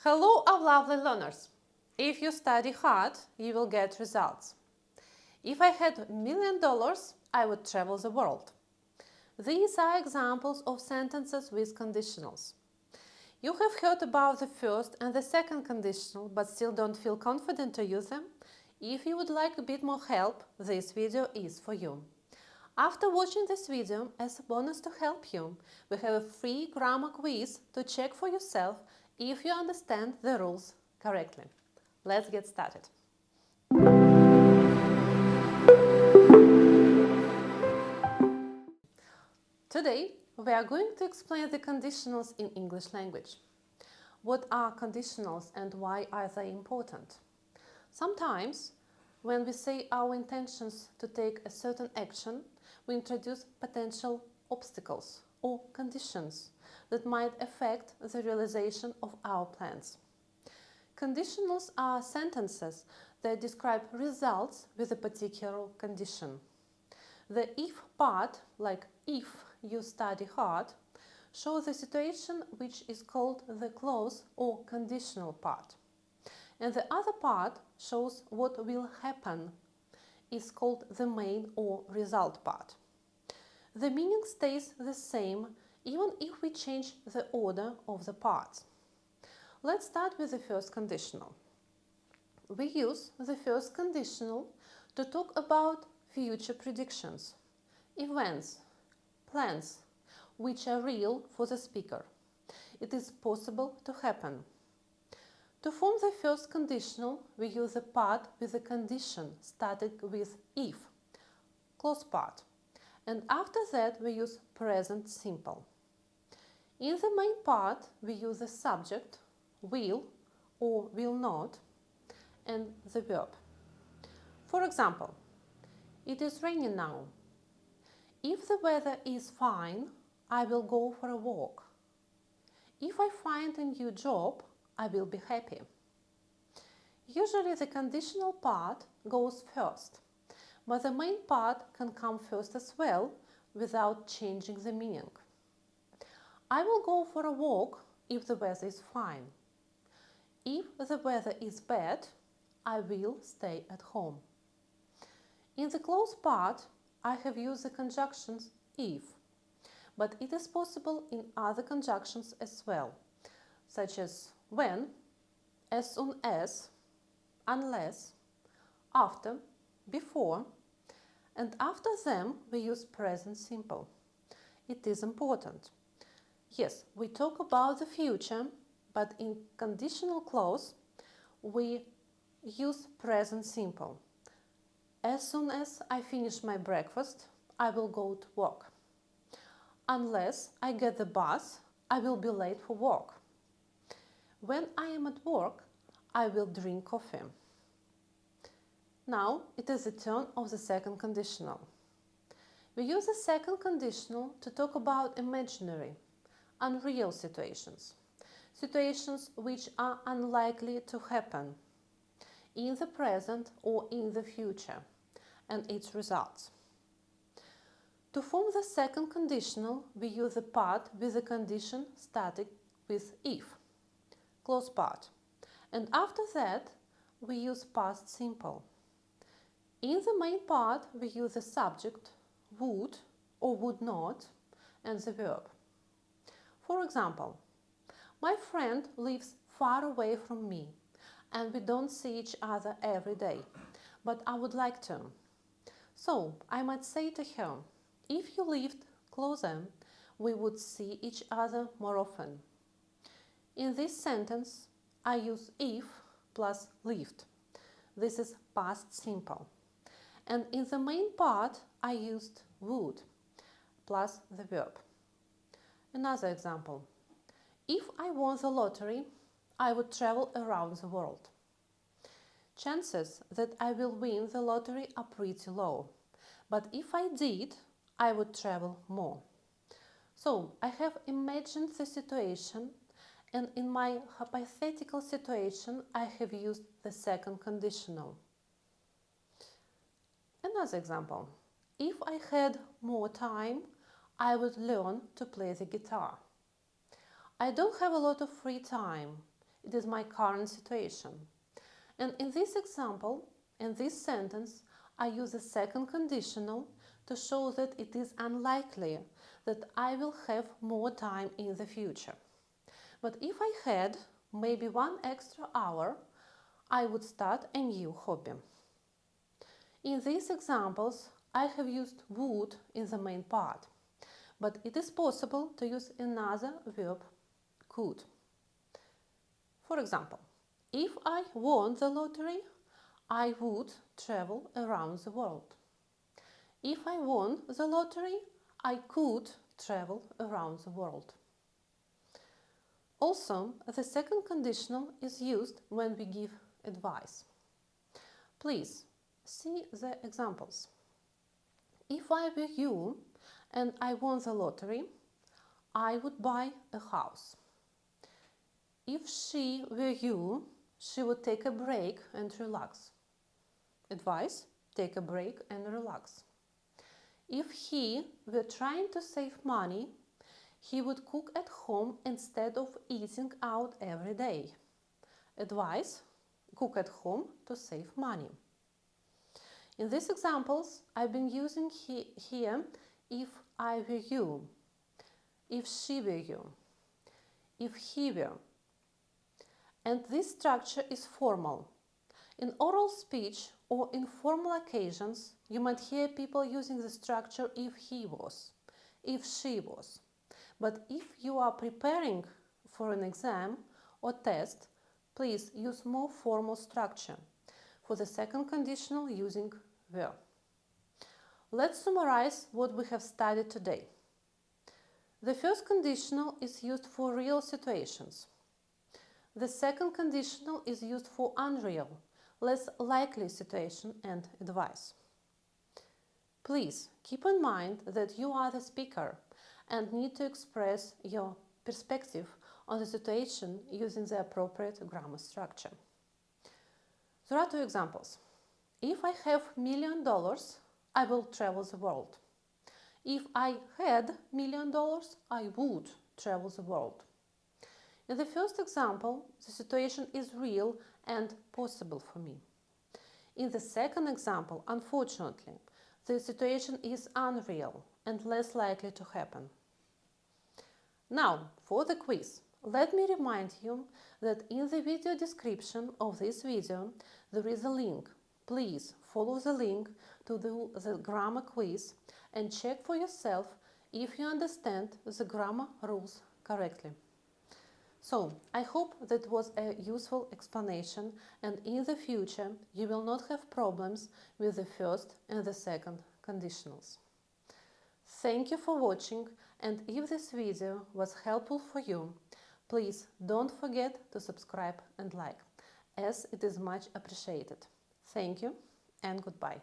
Hello, our lovely learners! If you study hard, you will get results. If I had $1 million, I would travel the world. These are examples of sentences with conditionals. You have heard about the first and the second conditional, but still don't feel confident to use them? If you would like a bit more help, this video is for you. After watching this video, as a bonus to help you, we have a free grammar quiz to check for yourself if you understand the rules correctly. Let's get started. Today, we are going to explain the conditionals in English language. What are conditionals and why are they important? Sometimes, when we say our intentions to take a certain action, we introduce potential obstacles or conditions that might affect the realization of our plans. Conditionals are sentences that describe results with a particular condition. The if part, like if you study hard, shows the situation which is called the clause or conditional part. And the other part shows what will happen, is called the main or result part. The meaning stays the same even if we change the order of the parts. Let's start with the first conditional. We use the first conditional to talk about future predictions, events, plans, which are real for the speaker. It is possible to happen. To form the first conditional, we use a part with a condition starting with if, clause part, and after that we use present simple. In the main part, we use the subject, will or will not, and the verb. For example, it is raining now. If the weather is fine, I will go for a walk. If I find a new job, I will be happy. Usually the conditional part goes first, but the main part can come first as well without changing the meaning. I will go for a walk if the weather is fine. If the weather is bad, I will stay at home. In the clause part, I have used the conjunctions if, but it is possible in other conjunctions as well, such as when, as soon as, unless, after, before, and after them we use present simple. It is important. Yes, we talk about the future, but in conditional clause we use present simple. As soon as I finish my breakfast, I will go to work. Unless I get the bus, I will be late for work. When I am at work, I will drink coffee. Now it is the turn of the second conditional. We use the second conditional to talk about imaginary, unreal situations, situations which are unlikely to happen in the present or in the future, and its results. To form the second conditional, we use a part with a condition starting with if, clause part, and after that we use past simple. In the main part we use the subject, would or would not, and the verb. For example, my friend lives far away from me and we don't see each other every day, but I would like to. So I might say to her, if you lived closer, we would see each other more often. In this sentence, I use if plus lived. This is past simple. And in the main part, I used would plus the verb. Another example. If I won the lottery, I would travel around the world. Chances that I will win the lottery are pretty low, but if I did, I would travel more. So I have imagined the situation, and in my hypothetical situation, I have used the second conditional. Another example. If I had more time, I would learn to play the guitar. I don't have a lot of free time. it is my current situation. And in this example, in this sentence, I use a second conditional to show that it is unlikely that I will have more time in the future. But if I had maybe 1 extra hour, I would start a new hobby. In these examples, I have used would in the main part, but it is possible to use another verb, could. For example, if I won the lottery, I would travel around the world. If I won the lottery, I could travel around the world. Also, the second conditional is used when we give advice. Please see the examples. If I were you and I won the lottery, I would buy a house. If she were you, she would take a break and relax. Advice: take a break and relax. If he were trying to save money, he would cook at home instead of eating out every day. Advice: cook at home to save money. In these examples, I've been using here if I were you, if she were you, if he were. And this structure is formal. In oral speech or in formal occasions, you might hear people using the structure if he was, if she was. But if you are preparing for an exam or test, please use more formal structure for the second conditional using were. Let's summarize what we have studied today. The first conditional is used for real situations. The second conditional is used for unreal, less likely situation and advice. Please keep in mind that you are the speaker and need to express your perspective on the situation using the appropriate grammar structure. There are 2 examples. If I have $1 million, I will travel the world. If I had $1 million, I would travel the world. In the first example, the situation is real and possible for me. In the second example, unfortunately, the situation is unreal and less likely to happen. Now, for the quiz, let me remind you that in the video description of this video, there is a link. Please follow the link to do the grammar quiz and check for yourself if you understand the grammar rules correctly. So, I hope that was a useful explanation, and in the future you will not have problems with the first and the second conditionals. Thank you for watching, and if this video was helpful for you, please don't forget to subscribe and like, as it is much appreciated. Thank you and goodbye.